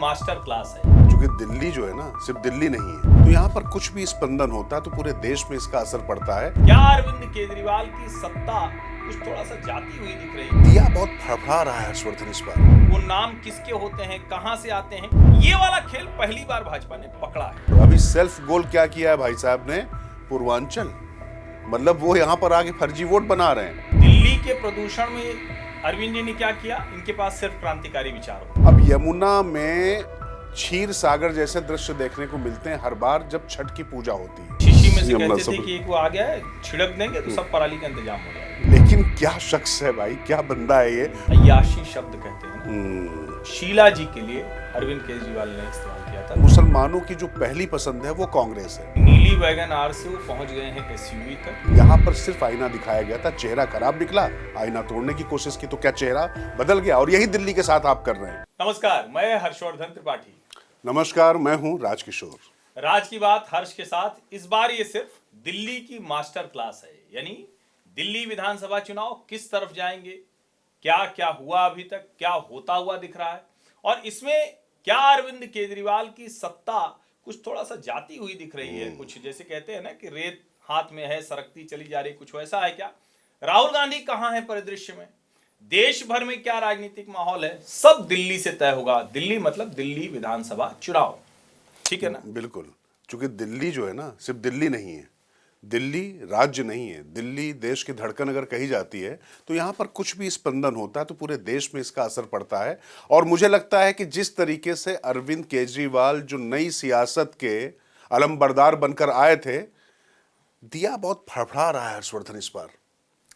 Master class है। क्योंकि दिल्ली जो है ना सिर्फ दिल्ली नहीं है, तो यहाँ पर कुछ भी स्पंदन होता है तो पूरे देश में इसका असर पड़ता है। क्या अरविंद केजरीवाल की सत्ता कुछ थोड़ा सा जाती हुई दिख रही है? दिया बहुत फड़फड़ा रहा है हर्षवर्धन इस बार। वो नाम किसके होते हैं, कहां से आते हैं, ये वाला खेल पहली बार भाजपा ने पकड़ा है। तो अभी सेल्फ गोल क्या किया है भाई साहब ने, पूर्वांचल, मतलब वो यहाँ पर आके फर्जी वोट बना रहे हैं। दिल्ली के प्रदूषण में अरविंद जी ने क्या किया? इनके पास सिर्फ क्रांतिकारी विचार हो। अब यमुना में क्षीर सागर जैसे दृश्य देखने को मिलते हैं हर बार जब छठ की पूजा होती है। शीशी में से यमुना कहते थे सब- कि एक वो आ गया है, छिड़क देंगे तो सब पराली का इंतजाम हो जाएगा। लेकिन क्या शख्स है भाई, क्या बंदा है ये। अय्याशी शब्द कहते हैं ना, शीला जी के लिए अरविंद केजरीवाल ने इस्तेमाल किया था। मुसलमानों की जो पहली पसंद है वो कांग्रेस है। नीली वैगन आर से वो पहुंच गए हैं एसयूवी तक। यहाँ पर सिर्फ आईना दिखाया गया था, चेहरा खराब निकला, आईना तोड़ने की कोशिश की तो क्या चेहरा बदल गया। और यही दिल्ली के साथ आप कर रहे हैं। नमस्कार, मैं हर्षवर्धन त्रिपाठी। नमस्कार, मैं हूँ राजकिशोर। राज की बात हर्ष के साथ। इस बार ये सिर्फ दिल्ली की मास्टर क्लास है, यानी दिल्ली विधानसभा चुनाव किस तरफ जाएंगे, क्या क्या हुआ अभी तक, क्या होता हुआ दिख रहा है, और इसमें क्या अरविंद केजरीवाल की सत्ता कुछ थोड़ा सा जाती हुई दिख रही है। कुछ जैसे कहते हैं ना कि रेत हाथ में है, सरकती चली जा रही, कुछ वैसा है क्या? राहुल गांधी कहां है परिदृश्य में? देश भर में क्या राजनीतिक माहौल है, सब दिल्ली से तय होगा। दिल्ली मतलब दिल्ली विधानसभा चुनाव, ठीक है ना? बिल्कुल, क्योंकि दिल्ली जो है ना सिर्फ दिल्ली नहीं है, दिल्ली राज्य नहीं है, दिल्ली देश की धड़कन अगर कही जाती है तो यहाँ पर कुछ भी स्पंदन होता है तो पूरे देश में इसका असर पड़ता है। और मुझे लगता है कि जिस तरीके से अरविंद केजरीवाल जो नई सियासत के अलमबरदार बनकर आए थे, दिया बहुत फड़फड़ा रहा है हर्षवर्धन इस बार।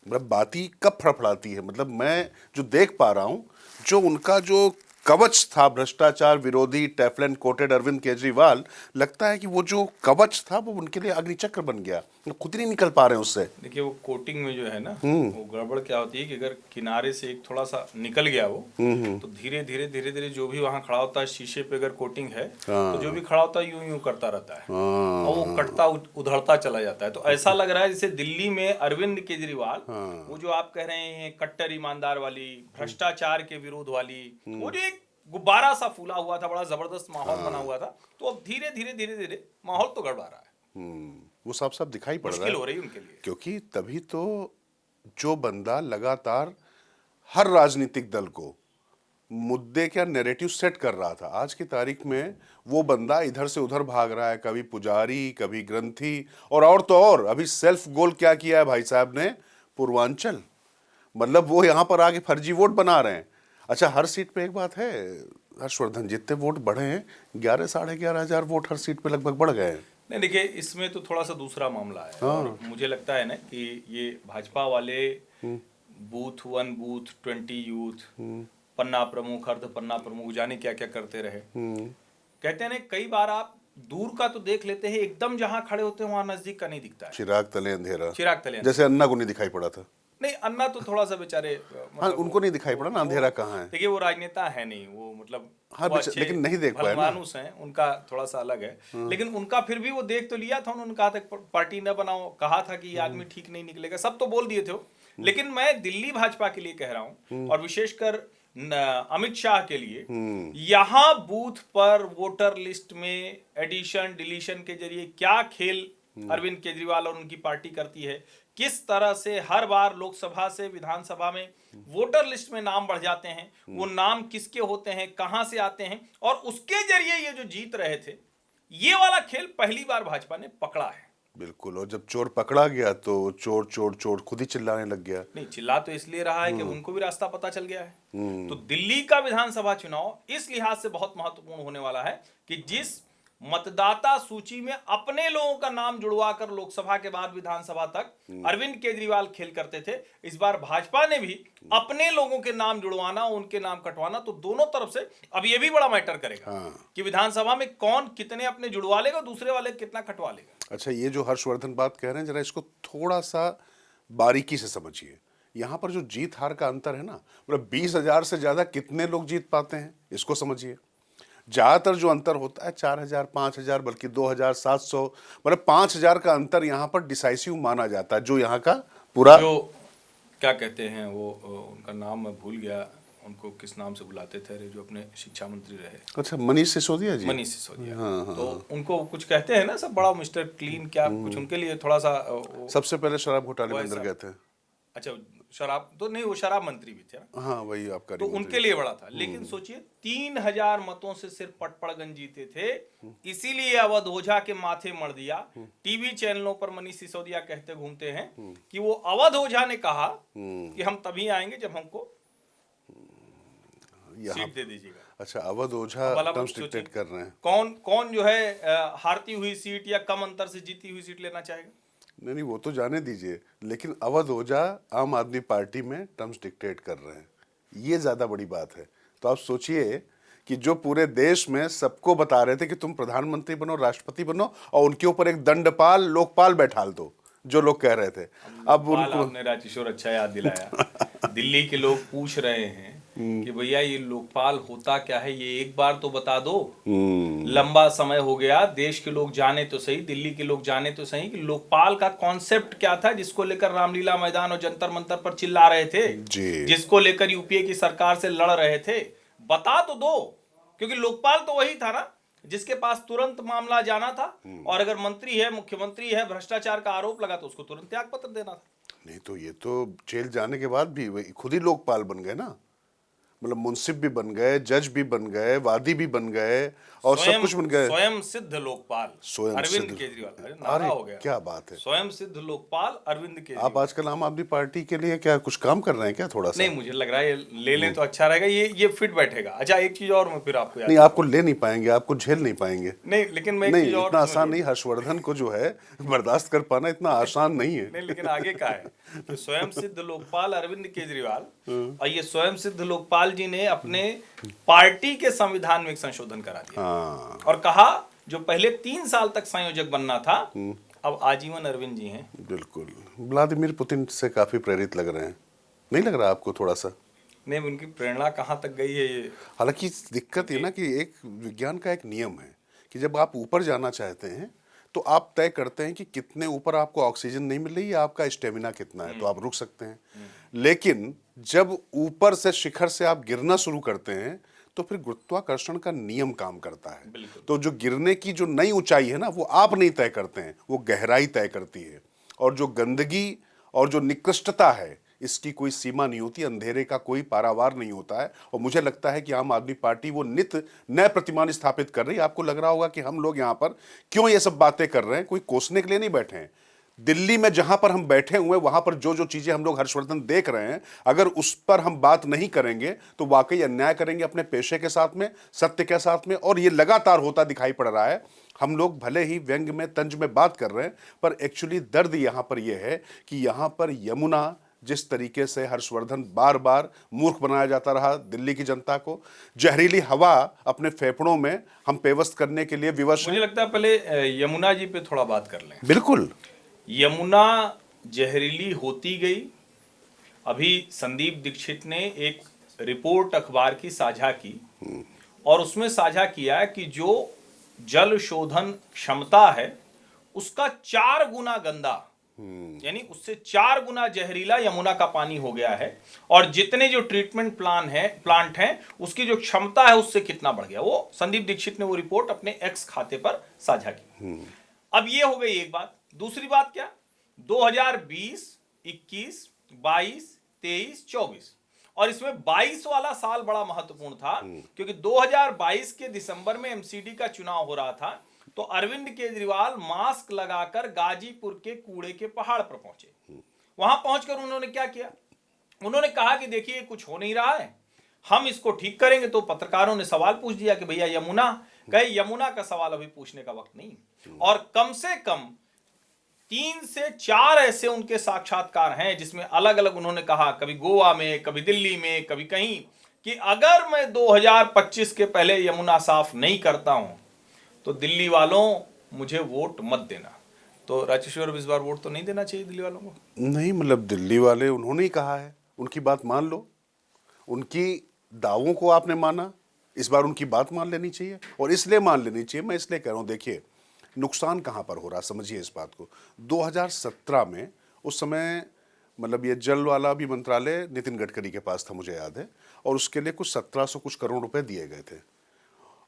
मतलब बाती कब फड़फड़ाती है, मतलब मैं जो देख पा रहा हूं, जो उनका जो कवच था भ्रष्टाचार विरोधी टेफलन कोटेड अरविंद केजरीवाल, लगता है कि वो जो कवच था वो उनके लिए अग्निचक्र बन गया, खुद ही नहीं निकल पा रहे हैं उससे। देखिए, वो कोटिंग में जो है ना, वो गड़बड़ क्या होती है कि अगर किनारे से एक थोड़ा सा निकल गया वो, तो धीरे धीरे धीरे धीरे जो भी वहां खड़ा होता है, शीशे पे अगर कोटिंग है तो जो भी खड़ा होता है यूं यूं करता रहता है और वो कटता उधड़ता चला जाता है। तो ऐसा लग रहा है जैसे दिल्ली में अरविंद केजरीवाल, वो जो आप कह रहे हैं कट्टर ईमानदार वाली, भ्रष्टाचार के विरोध वाली, वो जो एक गुब्बारा सा फूला हुआ था, बड़ा जबरदस्त माहौल बना हुआ था, तो अब धीरे धीरे धीरे धीरे माहौल तो गड़बड़ा रहा है। वो साफ साफ दिखाई पड़ रहा है, मुश्किल हो रही है उनके लिए। क्योंकि तभी तो जो बंदा लगातार हर राजनीतिक दल को मुद्दे क्या नैरेटिव सेट कर रहा था, आज की तारीख में वो बंदा इधर से उधर भाग रहा है, कभी पुजारी, कभी ग्रंथी, और तो और अभी सेल्फ गोल क्या किया है भाई साहब ने, पूर्वांचल, मतलब वो यहाँ पर आके फर्जी वोट बना रहे हैं। अच्छा, हर सीट पे एक बात है हर्षवर्धन, जितने वोट बढ़े हैं 11,500 वोट हर सीट पे लगभग बढ़ गए हैं। नहीं, देखिए, इसमें तो थोड़ा सा दूसरा मामला है। और मुझे लगता है ना कि ये भाजपा वाले बूथ 1, बूथ 20 यूथ, पन्ना प्रमुख, अर्ध पन्ना प्रमुख, जाने क्या क्या करते रहे। कहते हैं ना, कई बार आप दूर का तो देख लेते हैं, एकदम जहां खड़े होते हैं वहां नजदीक का नहीं दिखता है। चिराग तले अंधेरा, चिराग तले जैसे अन्ना को नहीं दिखाई पड़ा था। नहीं, अन्ना तो थोड़ा सा बेचारे, हाँ, उनको नहीं दिखाई पड़ा ना, अंधेरा कहाँ है। देखिए, वो राजनेता है नहीं, वो मतलब हाँ, वो अच्छे लेकिन नहीं देख पाए ना। मानुस हैं, उनका थोड़ा सा अलग है। लेकिन उनका फिर भी वो देख तो लिया था, उन्होंने कहा था पार्टी न बनाओ, कहा था कि ये आदमी ठीक नहीं निकलेगा, सब तो बोल दिए थे। लेकिन मैं दिल्ली भाजपा के लिए कह रहा हूँ, और विशेषकर अमित शाह के लिए, यहाँ बूथ पर वोटर लिस्ट में एडिशन डिलीशन के जरिए क्या खेल अरविंद केजरीवाल और उनकी पार्टी करती है, किस तरह से हर बार लोकसभा से विधानसभा में वोटर लिस्ट में नाम बढ़ जाते हैं, वो नाम किसके होते हैं, कहां से आते हैं, और उसके जरिए ये जो जीत रहे थे, ये वाला खेल पहली बार भाजपा ने पकड़ा है। बिल्कुल, और जब चोर पकड़ा गया तो चोर चोर चोर खुद ही चिल्लाने लग गया। नहीं, चिल्ला तो इसलिए रहा है कि उनको भी रास्ता पता चल गया है। तो दिल्ली का विधानसभा चुनाव इस लिहाज से बहुत महत्वपूर्ण होने वाला है कि जिस मतदाता सूची में अपने लोगों का नाम जुड़वाकर लोकसभा के बाद विधानसभा तक अरविंद केजरीवाल खेल करते थे, इस बार भाजपा ने भी अपने लोगों के नाम जुड़वाना, उनके नाम कटवाना, तो दोनों तरफ से अब ये भी बड़ा मैटर करेगा कि विधानसभा में कौन कितने अपने जुड़वा लेगा, दूसरे वाले कितना कटवा लेगा। अच्छा, ये जो हर्षवर्धन बात कह रहे हैं, जरा इसको थोड़ा सा बारीकी से समझिए। यहाँ पर जो जीत हार का अंतर है ना, मतलब 20,000 से ज्यादा कितने लोग जीत पाते हैं, इसको समझिए। ज्यादातर जो अंतर होता है 4,000, 5,000, बल्कि 2,700, मतलब 5,000 का अंतर यहाँ पर डिसाइसिव माना जाता है। जो यहाँ का पूरा जो क्या कहते हैं वो, उनका नाम मैं भूल गया, उनको किस नाम से बुलाते थे, जो अपने शिक्षा मंत्री रहे, अच्छा, मनीष सिसोदिया जी। मनीष सिसोदिया। तो उनको कुछ कहते हैं ना सब, बड़ा मिस्टर क्लीन क्या कुछ, उनके लिए थोड़ा सा सबसे पहले शराब घोटाले में अंदर गए थे। अच्छा, शराब तो नहीं, वो शराब मंत्री भी थे ना। हाँ, वही आपका। तो उनके लिए बड़ा था, लेकिन सोचिए 3000 मतों से सिर्फ पटपड़गंज जीते थे, इसीलिए अवध ओझा के माथे मर दिया। टीवी चैनलों पर मनीष सिसोदिया कहते घूमते हैं कि वो अवध ओझा ने कहा कि हम तभी आएंगे जब हमको सीट दे दीजिएगा। अच्छा, अवध ओझा टर्म्स डिक्टेट कर रहे हैं। कौन कौन जो है हारती हुई सीट या कम अंतर से जीती हुई सीट लेना चाहेगा? नहीं, वो तो जाने दीजिए, लेकिन अवध ओझा आम आदमी पार्टी में टर्म्स डिक्टेट कर रहे हैं, ये ज्यादा बड़ी बात है। तो आप सोचिए कि जो पूरे देश में सबको बता रहे थे कि तुम प्रधानमंत्री बनो, राष्ट्रपति बनो, और उनके ऊपर एक दंडपाल लोकपाल बैठाल दो, जो लोग कह रहे थे। अब उनको आपने राजकिशोर अच्छा याद दिलाया। दिल्ली के लोग पूछ रहे हैं कि भैया ये लोकपाल होता क्या है, ये एक बार तो बता दो। लंबा समय हो गया, देश के लोग जाने तो सही, दिल्ली के लोग जाने तो सही कि लोकपाल का कॉन्सेप्ट क्या था, जिसको लेकर रामलीला मैदान और जंतर मंतर पर चिल्ला रहे थे जी। जिसको लेकर यूपीए की सरकार से लड़ रहे थे, बता तो दो। क्योंकि लोकपाल तो वही था ना जिसके पास तुरंत मामला जाना था, और अगर मंत्री है, मुख्यमंत्री है, भ्रष्टाचार का आरोप लगा तो उसको तुरंत त्याग पत्र देना था। नहीं तो ये तो जेल जाने के बाद भी वही खुद ही लोकपाल बन गए ना, मतलब मुंसिफ भी बन गए, जज भी बन गए, वादी भी बन गए, और सब कुछ बन गए। स्वयं सिद्ध लोकपाल अरविंद केजरीवाल। नारा हो गया। क्या बात है, स्वयं सिद्ध लोकपाल अरविंद केजरीवाल। आप आजकल आम आदमी पार्टी के लिए क्या कुछ काम कर रहे हैं क्या? थोड़ा सा नहीं, मुझे लग रहा है ये ले लें तो अच्छा रहेगा, ये फिट बैठेगा। अच्छा, एक चीज और मैं फिर आपको याद नहीं, आपको ले नहीं पाएंगे, आपको झेल नहीं पाएंगे। नहीं, लेकिन मैं एक नहीं, चीज और इतना आसान नहीं, हर्षवर्धन को जो है बर्दाश्त कर पाना इतना आसान नहीं है। नहीं, लेकिन आगे का है कि स्वयं सिद्ध लोकपाल अरविंद केजरीवाल, और ये स्वयं सिद्ध लोकपाल जी ने अपने पार्टी के संविधान में एक संशोधन करा दिया। हाँ, और कहा जो पहले 3 साल तक संयोजक बनना था, अब आजीवन अरविंद जी हैं। बिल्कुल। व्लादिमीर पुतिन से काफी प्रेरित लग रहे हैं, नहीं लग रहा आपको थोड़ा सा? नहीं, उनकी प्रेरणा कहाँ तक गई है ये। हालांकि दिक्कत ये ना कि एक विज्ञान का एक नियम है कि जब आप ऊपर जाना चाहते हैं तो आप तय करते हैं कि कितने ऊपर आपको ऑक्सीजन नहीं मिल रही है, आपका स्टेमिना कितना है, तो आप रुक सकते हैं। लेकिन जब ऊपर से शिखर से आप गिरना शुरू करते हैं तो फिर गुरुत्वाकर्षण का नियम काम करता है। तो जो गिरने की जो नई ऊंचाई है ना, वो आप नहीं तय करते हैं, वो गहराई तय करती है। और जो गंदगी और जो निकृष्टता है, इसकी कोई सीमा नहीं होती, अंधेरे का कोई पारावार नहीं होता है। और मुझे लगता है कि आम आदमी पार्टी वो नित नए प्रतिमान स्थापित कर रही है। आपको लग रहा होगा कि हम लोग यहाँ पर क्यों ये सब बातें कर रहे हैं, कोई कोसने के लिए नहीं बैठे हैं। दिल्ली में जहां पर हम बैठे हुए, वहां पर जो जो चीजें हम लोग हर्षवर्धन देख रहे हैं, अगर उस पर हम बात नहीं करेंगे तो वाकई अन्याय करेंगे अपने पेशे के साथ में, सत्य के साथ में। और ये लगातार होता दिखाई पड़ रहा है। हम लोग भले ही व्यंग में, तंज में बात कर रहे हैं, पर एक्चुअली दर्द यहां पर यह है कि यहां पर यमुना जिस तरीके से हर्षवर्धन बार बार मूर्ख बनाया जाता रहा दिल्ली की जनता को, जहरीली हवा अपने फेफड़ों में हम पेवस्त करने के लिए विवश हैं। मुझे लगता है पहले यमुना जी पे थोड़ा बात कर लें। बिल्कुल। यमुना जहरीली होती गई। अभी संदीप दीक्षित ने एक रिपोर्ट अखबार की साझा की, और उसमें साझा किया कि जो जल शोधन क्षमता है उसका 4 गुना गंदा, यानी उससे 4 गुना जहरीला यमुना का पानी हो गया है। और जितने जो ट्रीटमेंट प्लांट हैं उसकी जो क्षमता है उससे कितना बढ़ गया। वो संदीप दीक्षित ने वो रिपोर्ट अपने एक्स खाते पर साझा की। अब ये हो गई एक बात। दूसरी बात क्या, 2020, 21, 22, 23, 24, और इसमें 22 वाला साल बड़ा महत्वपूर्ण था, क्योंकि 2022 के दिसंबर में एमसीडी का चुनाव हो रहा था। तो अरविंद केजरीवाल मास्क लगाकर गाजीपुर के कूड़े के पहाड़ पर पहुंचे। वहां पहुंचकर उन्होंने क्या किया, उन्होंने कहा कि देखिए कुछ हो नहीं रहा है, हम इसको ठीक करेंगे। तो पत्रकारों ने सवाल पूछ दिया कि भैया यमुना, कहे यमुना का सवाल अभी पूछने का वक्त नहीं। और कम से कम 3 से 4 ऐसे उनके साक्षात्कार हैं जिसमें अलग अलग उन्होंने कहा, कभी गोवा में, कभी दिल्ली में, कभी कहीं, कि अगर मैं 2025 के पहले यमुना साफ नहीं करता हूं तो दिल्ली वालों मुझे वोट मत देना। तो राजेश्वर, इस बार वोट तो नहीं देना चाहिए दिल्ली वालों को? नहीं, मतलब दिल्ली वाले उन्होंने ही कहा है, उनकी बात मान लो। उनकी दावों को आपने माना, इस बार उनकी बात मान लेनी चाहिए। और इसलिए मान लेनी चाहिए, मैं इसलिए कह रहा हूं, देखिए नुकसान कहां पर हो रहा, समझिए इस बात को। 2017 में उस समय मतलब ये जल वाला भी मंत्रालय नितिन गडकरी के पास था, मुझे याद है, और उसके लिए कुछ 1700 कुछ करोड़ रुपए दिए गए थे,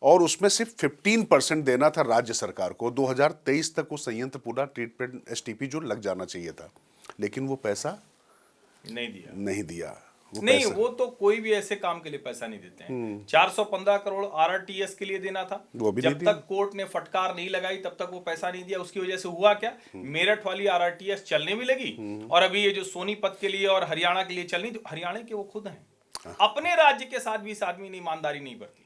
और उसमें सिर्फ 15% देना था राज्य सरकार को। 2023 तक वो संयंत्र पूरा ट्रीटमेंट एसटीपी जो लग जाना चाहिए था, लेकिन वो पैसा नहीं दिया। नहीं, वो तो कोई भी ऐसे काम के लिए पैसा नहीं देते हैं। 415 करोड़ आरआरटीएस के लिए देना था, वो भी जब तक कोर्ट ने फटकार नहीं लगाई तब तक वो पैसा नहीं दिया। उसकी वजह से हुआ क्या, मेरठ वाली आरआरटीएस चलने भी लगी, और अभी ये जो सोनीपत के लिए और हरियाणा के लिए चलनी, तो हरियाणा के वो खुद हैं, अपने राज्य के साथ भी इस आदमी ने ईमानदारी नहीं बरती।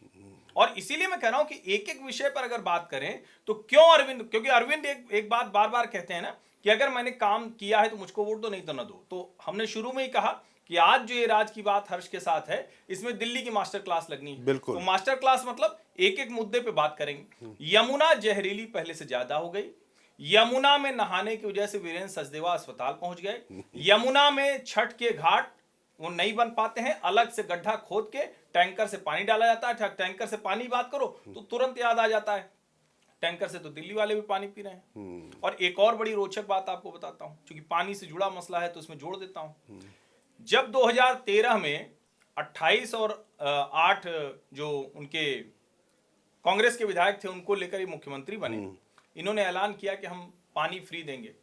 और इसीलिए मैं कह रहा हूं कि एक एक विषय पर अगर बात करें तो क्यों अरविंद, क्योंकि अरविंद एक बात बार बार कहते हैं ना कि अगर मैंने काम किया है तो मुझको वोट दो, नहीं तो ना दो। तो हमने शुरू में ही कहा कि आज जो ये राज की बात हर्ष के साथ है, इसमें दिल्ली की मास्टर क्लास लगनी है। बिल्कुल। तो मास्टर क्लास मतलब एक एक मुद्दे पे बात करेंगे। यमुना जहरीली पहले से ज्यादा हो गई, यमुना में नहाने की वजह से वीरेंद्र सचदेवा अस्पताल पहुंच गए, यमुना में छठ के घाट वो नहीं बन पाते हैं, अलग से गड्ढा खोद के टैंकर से पानी डाला जाता है। टैंकर से पानी बात करो तो तुरंत याद आ जाता है, टैंकर से तो दिल्ली वाले भी पानी पी रहे हैं। और एक और बड़ी रोचक बात आपको बताता हूं, क्योंकि पानी से जुड़ा मसला है तो उसमें जोड़ देता हूं। जब 2013 में 28 और 8 जो उनके कांग्रेस के विधायक थे उनको लेकर ये मुख्यमंत्री बने, इन्होंने ऐलान किया कि हम पानी फ्री देंगे।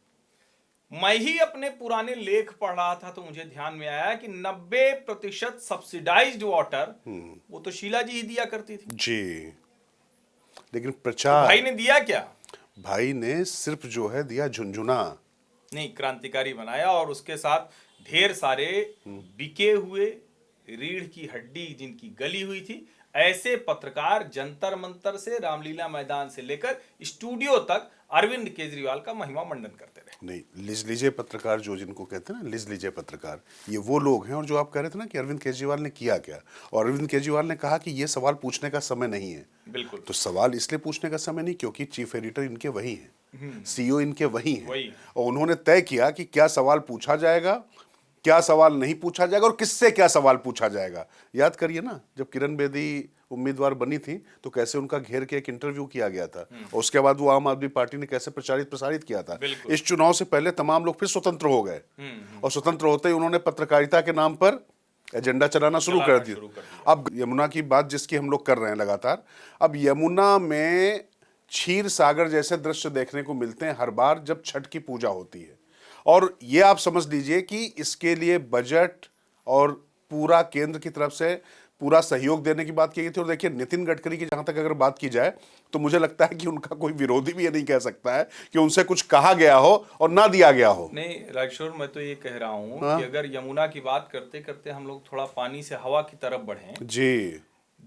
मैं ही अपने पुराने लेख पढ़ रहा था तो मुझे ध्यान में आया कि 90% सब्सिडाइज्ड वाटर वो तो शीला जी ही दिया करती थी जी। लेकिन प्रचार तो भाई ने दिया क्या? भाई ने सिर्फ जो है दिया झुनझुना, नहीं, क्रांतिकारी बनाया। और उसके साथ ढेर सारे बिके हुए रीढ़ की हड्डी जिनकी गली हुई थी, ऐसे पत्रकार जंतर मंतर से रामलीला मैदान से लेकर स्टूडियो तक अरविंद केजरीवाल का महिमा मंडन करते रहे। नहीं, लिज लीजिए पत्रकार जो जिनको कहते हैं ना, लिज लीजिए पत्रकार, ये वो लोग हैं। और जो आप कह रहे थे ना कि अरविंद केजरीवाल ने किया क्या, और अरविंद केजरीवाल ने कहा कि ये सवाल पूछने का समय नहीं है। बिल्कुल। तो सवाल इसलिए पूछने का समय नहीं क्योंकि चीफ एडिटर इनके वही हैं, सीईओ इनके वही हैं, और उन्होंने तय किया कि क्या सवाल पूछा जाएगा, क्या सवाल नहीं पूछा जाएगा, और किससे क्या सवाल पूछा जाएगा। याद करिए ना, जब किरण बेदी उम्मीदवार बनी थी तो कैसे उनका घेर के एक इंटरव्यू किया गया था, और उसके बाद वो आम आदमी पार्टी ने कैसे प्रसारित किया था। इस चुनाव से पहले तमाम लोग फिर स्वतंत्र हो गए, और स्वतंत्र होते ही उन्होंने पत्रकारिता के नाम पर एजेंडा चलाना शुरू कर दिया। अब यमुना की बात जिसकी हम लोग कर रहे हैं लगातार, अब यमुना में क्षीर सागर जैसे दृश्य देखने को मिलते हैं हर बार जब छठ की पूजा होती है। और ये आप समझ लीजिए कि इसके लिए बजट और पूरा केंद्र की तरफ से पूरा सहयोग देने की बात की गई थी। और देखिए, नितिन गडकरी की जहां तक अगर बात की जाए तो मुझे लगता है कि उनका कोई विरोधी भी ये नहीं कह सकता है कि उनसे कुछ कहा गया हो और ना दिया गया हो। नहीं राजकिशोर, मैं तो ये कह रहा हूँ कि अगर यमुना की बात करते करते हम लोग थोड़ा पानी से हवा की तरफ बढ़े जी।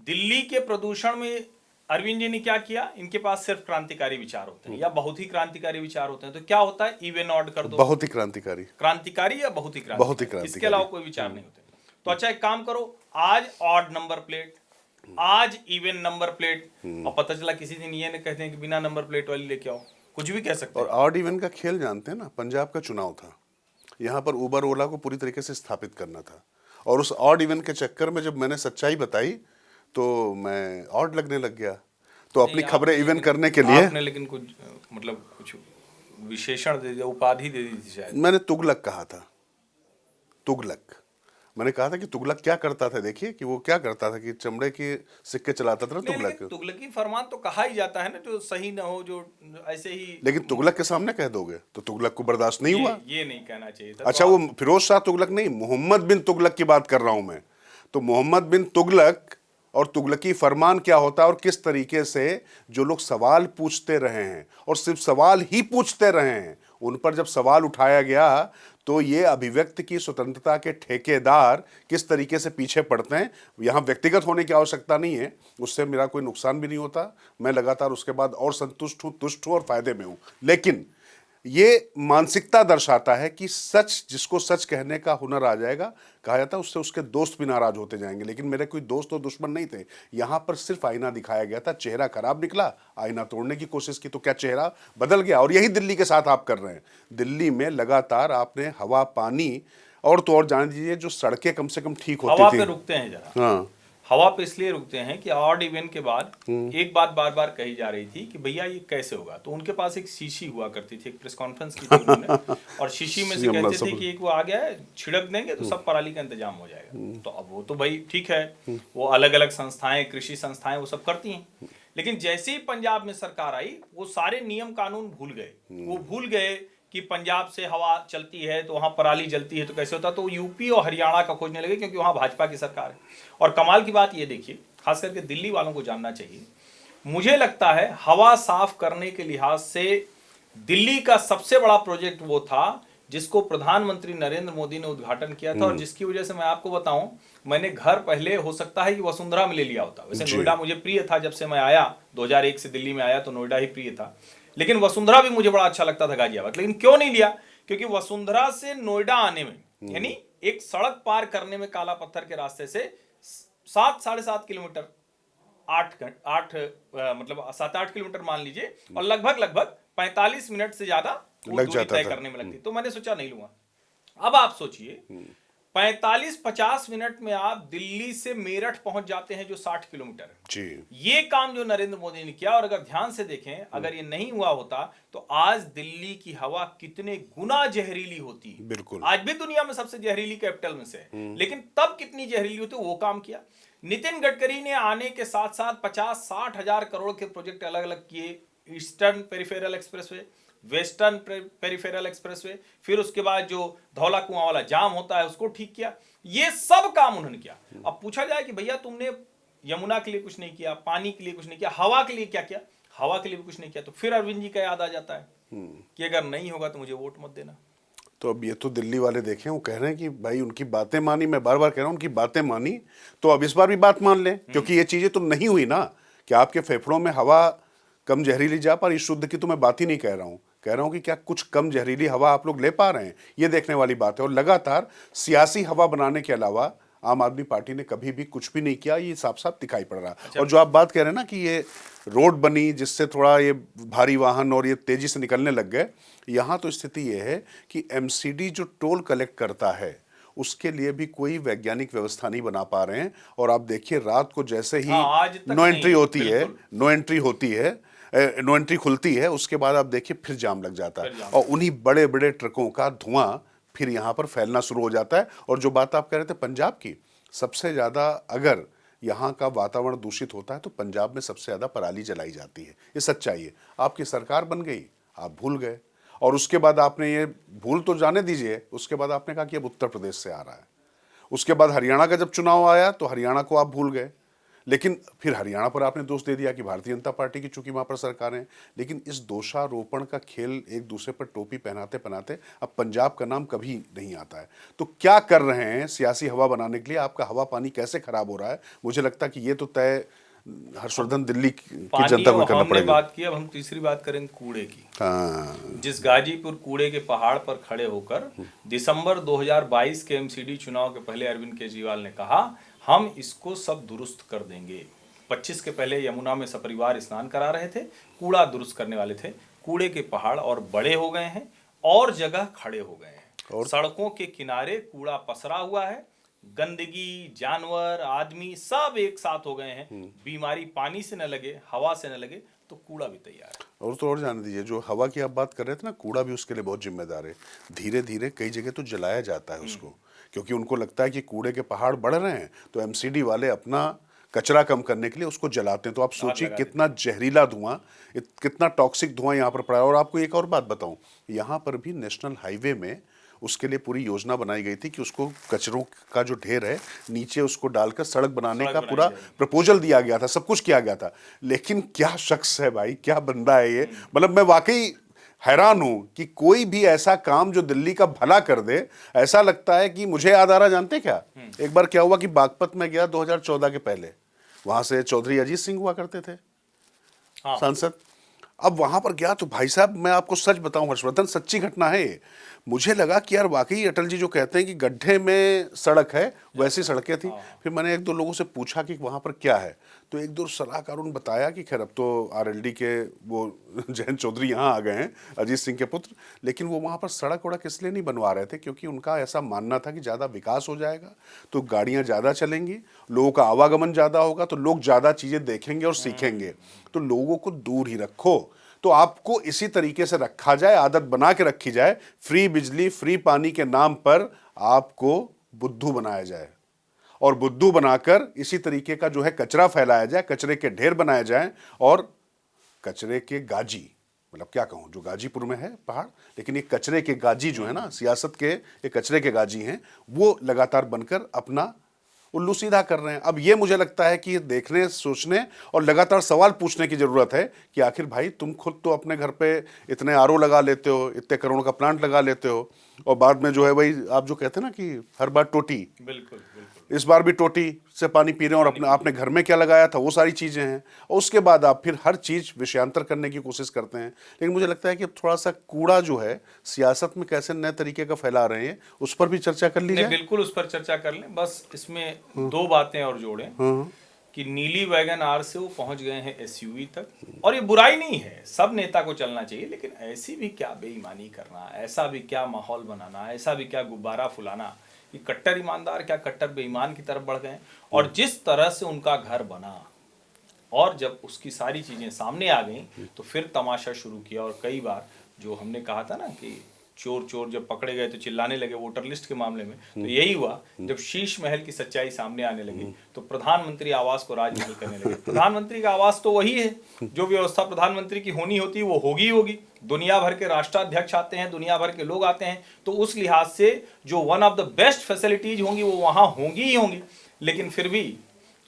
दिल्ली के प्रदूषण में अरविंद जी ने क्या किया, इनके पास सिर्फ क्रांतिकारी विचार होते हैं या बहुत ही क्रांतिकारी विचार होते हैं। तो क्या होता है, इवन ऑड कर दो, बहुत ही क्रांतिकारी या बहुत ही क्रांतिकारी, इसके अलावा कोई विचार नहीं होते। तो अच्छा एक काम करो, आज ऑड नंबर प्लेट, आज इवन नंबर प्लेट, और पता चला किसी दिन ये न कहते हैं कि बिना नंबर प्लेट वाली लेके आओ, कुछ भी कह सकते हैं। और ऑड इवन का खेल जानते हैं ना, पंजाब का चुनाव था, यहाँ पर उबर ओला को पूरी तरीके से स्थापित करना था, और उस ऑड इवन के चक्कर में जब मैंने सच्चाई बताई तो मैं ऑड लगने लग गया। तो अपनी खबरें इवन करने के लिए आपने लेकिन कुछ मतलब कुछ विशेषण दे दिया, उपाधि दे दी थी शायद। मैंने तुगलक कहा था, तुगलक मैंने कहा था कि तुगलक क्या करता था। देखिए कि वो क्या करता था कि चमड़े के सिक्के चलाता था ना तुगलक। तुगलकी फरमान तो कहा ही जाता है ना, जो सही ना हो, जो ऐसे ही। लेकिन तुगलक के सामने कह दोगे तो तुगलक को बर्दाश्त नहीं हुआ। ये नहीं कहना चाहिए था। अच्छा, वो फिरोज शाह तुगलक नहीं, मोहम्मद बिन तुगलक की बात कर रहा हूं मैं। तो मोहम्मद बिन तुगलक और तुगलकी फरमान क्या होता है, और किस तरीके से जो लोग सवाल पूछते रहे हैं और सिर्फ सवाल ही पूछते रहे हैं, उन पर जब सवाल उठाया गया तो ये अभिव्यक्ति की स्वतंत्रता के ठेकेदार किस तरीके से पीछे पड़ते हैं। यहाँ व्यक्तिगत होने की आवश्यकता नहीं है, उससे मेरा कोई नुकसान भी नहीं होता, मैं लगातार उसके बाद और संतुष्ट हूँ, तुष्ट हूँ और फायदे में हूँ। लेकिन ये मानसिकता दर्शाता है कि सच, जिसको सच कहने का हुनर आ जाएगा, कहा जाता है उससे उसके दोस्त भी नाराज होते जाएंगे। लेकिन मेरे कोई दोस्त और दुश्मन नहीं थे, यहाँ पर सिर्फ आईना दिखाया गया था। चेहरा खराब निकला, आईना तोड़ने की कोशिश की तो क्या चेहरा बदल गया। और यही दिल्ली के साथ आप कर रहे हैं। दिल्ली में लगातार आपने हवा, पानी और तो और जान दीजिए जो सड़कें कम से कम ठीक होती थी। पे रुकते हैं जरा। हाँ, हवा पे इसलिए रुकते हैं कि ऑड इवन के बाद एक बात बार बार कही जा रही थी कि भैया ये कैसे होगा। तो उनके पास एक शीशी हुआ करती थी, एक प्रेस कॉन्फ्रेंस की थी उन्होंने, और शीशी में से कहते थे कि एक वो आ गया है, छिड़क देंगे तो सब पराली का इंतजाम हो जाएगा। तो अब वो तो भाई ठीक है, वो अलग अलग संस्थाएं, कृषि संस्थाएं वो सब करती हैं, लेकिन जैसे ही पंजाब में सरकार आई वो सारे नियम कानून भूल गए। वो भूल गए कि पंजाब से हवा चलती है तो वहां पराली जलती है तो कैसे होता, तो यूपी और हरियाणा का खोजने लगे, क्योंकि वहां भाजपा की सरकार है। और कमाल की बात ये देखिए, खास करके दिल्ली वालों को जानना चाहिए, मुझे लगता है हवा साफ करने के लिहाज से दिल्ली का सबसे बड़ा प्रोजेक्ट वो था जिसको प्रधानमंत्री नरेंद्र मोदी ने उद्घाटन किया था, और जिसकी वजह से मैं आपको बताऊं, मैंने घर पहले हो सकता है कि वसुंधरा में ले लिया होता। वैसे नोएडा मुझे प्रिय था, जब से मैं आया 2001 से दिल्ली में आया तो नोएडा ही प्रिय था, लेकिन वसुंधरा भी मुझे बड़ा अच्छा लगता था गाजियाबाद। लेकिन क्यों नहीं लिया, क्योंकि वसुंधरा से नोएडा आने में, यानी एक सड़क पार करने में काला पत्थर के रास्ते से 7-7.5 किलोमीटर, 8 मतलब 7-8 किलोमीटर मान लीजिए, और लगभग 45 मिनट से ज्यादा लग जाता तय था। करने में लगती। तो मैंने सोचा नहीं लूंगा। अब आप सोचिए 45-50 मिनट में आप दिल्ली से मेरठ पहुंच जाते हैं, जो 60 किलोमीटर है। जी, ये काम जो नरेंद्र मोदी ने किया, और अगर ध्यान से देखें, अगर ये नहीं हुआ होता तो आज दिल्ली की हवा कितने गुना जहरीली होती। बिल्कुल। आज भी दुनिया में सबसे जहरीली कैपिटल में से है, लेकिन तब कितनी जहरीली होती, वो काम किया। नितिन गडकरी ने आने के साथ साथ 50-60 हजार करोड़ के प्रोजेक्ट अलग अलग किए। Eastern peripheral expressway, western peripheral expressway, फिर उसके बाद जो धौला कुआं वाला जाम होता है उसको ठीक किया। ये सब काम उन्होंने किया। अब पूछा जाए कि भैया तुमने यमुना के लिए कुछ नहीं किया, पानी के लिए कुछ नहीं किया, हवा के लिए क्या किया, हवा के लिए भी कुछ नहीं किया, तो फिर अरविंद जी का याद आ जाता है कि अगर नहीं होगा तो मुझे वोट मत देना। तो अब ये तो दिल्ली वाले देखें, वो कह रहे हैं कि भाई उनकी बातें मानी, मैं बार बार कह रहा हूं उनकी बातें मानी, तो अब इस बार भी बात मान लें, क्योंकि ये चीजें तो नहीं हुई ना कि आपके फेफड़ों में हवा कम जहरीली जा पर इस शुद्ध की तो मैं बात ही नहीं कह रहा हूं। कह रहा हूं कि क्या कुछ कम जहरीली हवा आप लोग ले पा रहे हैं, ये देखने वाली बात है। और लगातार सियासी हवा बनाने के अलावा आम आदमी पार्टी ने कभी भी कुछ भी नहीं किया, ये साफ साफ दिखाई पड़ रहा। और जो आप बात कह रहे हैं ना कि ये रोड बनी जिससे थोड़ा ये भारी वाहन और ये तेजी से निकलने लग गए, यहाँ तो स्थिति ये है कि एमसीडी जो टोल कलेक्ट करता है उसके लिए भी कोई वैज्ञानिक व्यवस्था नहीं बना पा रहे हैं। और आप देखिए रात को जैसे ही आज तक नो एंट्री नहीं, होती है, बिल्कुल। नो एंट्री होती है, नो एंट्री खुलती है, उसके बाद आप देखिए फिर जाम लग जाता है, और उन्हीं बड़े बड़े ट्रकों का धुआं फिर यहाँ पर फैलना शुरू हो जाता है। और जो बात आप कह रहे थे पंजाब की, सबसे ज़्यादा अगर यहाँ का वातावरण दूषित होता है तो पंजाब में सबसे ज़्यादा पराली जलाई जाती है, ये सच्चाई है। आपकी सरकार बन गई, आप भूल गए, और उसके बाद आपने ये भूल तो जाने दीजिए, उसके बाद आपने कहा कि अब उत्तर प्रदेश से आ रहा है। उसके बाद हरियाणा का जब चुनाव आया तो हरियाणा को आप भूल गए, लेकिन फिर हरियाणा पर आपने दोष दे दिया कि भारतीय जनता पार्टी की चूंकि वहां पर सरकार है। लेकिन इस दोषारोपण का खेल एक दूसरे पर टोपी पहनाते पहनाते अब पंजाब का नाम कभी नहीं आता है। तो क्या कर रहे हैं सियासी हवा बनाने के लिए, आपका हवा पानी कैसे खराब हो रहा है, मुझे लगता है कि ये तो तय हर्षवर्धन दिल्ली की जनता को करना हमने पड़ेगा। बात की, अब हम तीसरी बात करेंगे कूड़े की। हाँ, जिस गाजीपुर कूड़े के पहाड़ पर खड़े होकर दिसंबर 2022 के एमसीडी चुनाव के पहले अरविंद केजरीवाल ने कहा हम इसको सब दुरुस्त कर देंगे। 25 के पहले यमुना में सपरिवार स्नान करा रहे थे, कूड़ा दुरुस्त करने वाले थे। कूड़े के पहाड़ और बड़े हो गए हैं और जगह खड़े हो गए हैं, और सड़कों के किनारे कूड़ा पसरा हुआ है। गंदगी, जानवर, आदमी सब एक साथ हो गए हैं। बीमारी पानी से न लगे, हवा से न लगे, तो कूड़ा भी तैयार है। और तो और जाने दीजिए, जो हवा की आप बात कर रहे थे ना, कूड़ा भी उसके लिए बहुत जिम्मेदार है। धीरे धीरे कई जगह तो जलाया जाता है उसको, क्योंकि उनको लगता है कि कूड़े के पहाड़ बढ़ रहे हैं, तो एमसीडी वाले अपना कचरा कम करने के लिए उसको जलाते हैं। तो आप सोचिए कितना जहरीला धुआं, कितना टॉक्सिक धुआं यहाँ पर पड़ा है। और आपको एक और बात बताऊं, यहाँ पर भी नेशनल हाईवे में उसके लिए पूरी योजना बनाई गई थी कि उसको कचरों का जो ढेर है नीचे उसको डालकर सड़क बनाने का पूरा प्रपोजल दिया गया था, सब कुछ किया गया था। लेकिन क्या शख्स है भाई, क्या बंदा है ये, मतलब मैं वाकई हैरान हूं कि कोई भी ऐसा काम जो दिल्ली का भला कर दे, ऐसा लगता है कि मुझे याद आ रहा, जानते क्या, एक बार क्या हुआ कि बागपत में गया 2014 के पहले, वहां से चौधरी अजीत सिंह हुआ करते थे सांसद। अब वहां पर गया तो भाई साहब मैं आपको सच बताऊं हर्षवर्धन, सच्ची घटना है, मुझे लगा कि यार वाकई अटल जी जो कहते हैं कि गड्ढे में सड़क है वैसी सड़कें थी। फिर मैंने एक दो लोगों से पूछा कि वहाँ पर क्या है, तो एक दो सलाहकारों ने बताया कि खैर अब तो आरएलडी के वो जयंत चौधरी यहाँ आ गए हैं, अजीत सिंह के पुत्र, लेकिन वो वहाँ पर सड़क वड़क इसलिए नहीं बनवा रहे थे क्योंकि उनका ऐसा मानना था कि ज़्यादा विकास हो जाएगा तो गाड़ियाँ ज़्यादा चलेंगी, लोगों का आवागमन ज़्यादा होगा तो लोग ज़्यादा चीज़ें देखेंगे और सीखेंगे, तो लोगों को दूर ही रखो। तो आपको इसी तरीके से रखा जाए, आदत बना के रखी जाए, फ्री बिजली फ्री पानी के नाम पर आपको बुद्धू बनाया जाए और बुद्धू बनाकर इसी तरीके का जो है कचरा फैलाया जाए, कचरे के ढेर बनाए जाएं और कचरे के गाजी, मतलब क्या कहूँ, जो गाजीपुर में है पहाड़, लेकिन ये कचरे के गाजी जो है ना, सियासत के ये कचरे के गाजी हैं, वो लगातार बनकर अपना उल्लू सीधा कर रहे हैं। अब ये मुझे लगता है कि देखने, सोचने और लगातार सवाल पूछने की जरूरत है कि आखिर भाई तुम खुद तो अपने घर पे इतने आरओ लगा लेते हो, इतने करोड़ों का प्लांट लगा लेते हो और बाद में जो है वही आप जो कहते हैं ना कि हर बार टोटी, बिल्कुल बिल्कुल, इस बार भी टोटी से पानी पी रहे हैं और अपने आपने घर में क्या लगाया था वो सारी चीज़ें हैं, और उसके बाद आप फिर हर चीज़ विषयांतर करने की कोशिश करते हैं। लेकिन मुझे लगता है कि थोड़ा सा कूड़ा जो है सियासत में कैसे नए तरीके का फैला रहे हैं उस पर भी चर्चा कर ली जाए। बिल्कुल उस पर चर्चा कर लें। बस इसमें दो बातें और जोड़ें कि नीली वैगन आर से वो पहुंच गए हैं एसयूवी तक, और ये बुराई नहीं है, सब नेता को चलना चाहिए, लेकिन ऐसी भी क्या बेईमानी करना, ऐसा भी क्या माहौल बनाना, ऐसा भी क्या गुब्बारा फुलाना कि कट्टर ईमानदार क्या कट्टर बेईमान की तरफ बढ़ गए। और जिस तरह से उनका घर बना और जब उसकी सारी चीजें सामने आ गई तो फिर तमाशा शुरू किया। और कई बार जो हमने कहा था ना कि चोर चोर जब पकड़े गए तो चिल्लाने लगे वोटर लिस्ट के मामले में, तो यही हुआ जब शीश महल की सच्चाई सामने आने लगी तो प्रधानमंत्री आवास को राजमहल करने लगे। प्रधानमंत्री का आवास तो वही है, जो व्यवस्था प्रधानमंत्री की होनी होती है वो होगी होगी। दुनिया भर के राष्ट्राध्यक्ष आते हैं, दुनिया भर के लोग आते हैं, तो उस लिहाज से जो one of the best facilities होंगी वो वहां होंगी ही होंगी। लेकिन फिर भी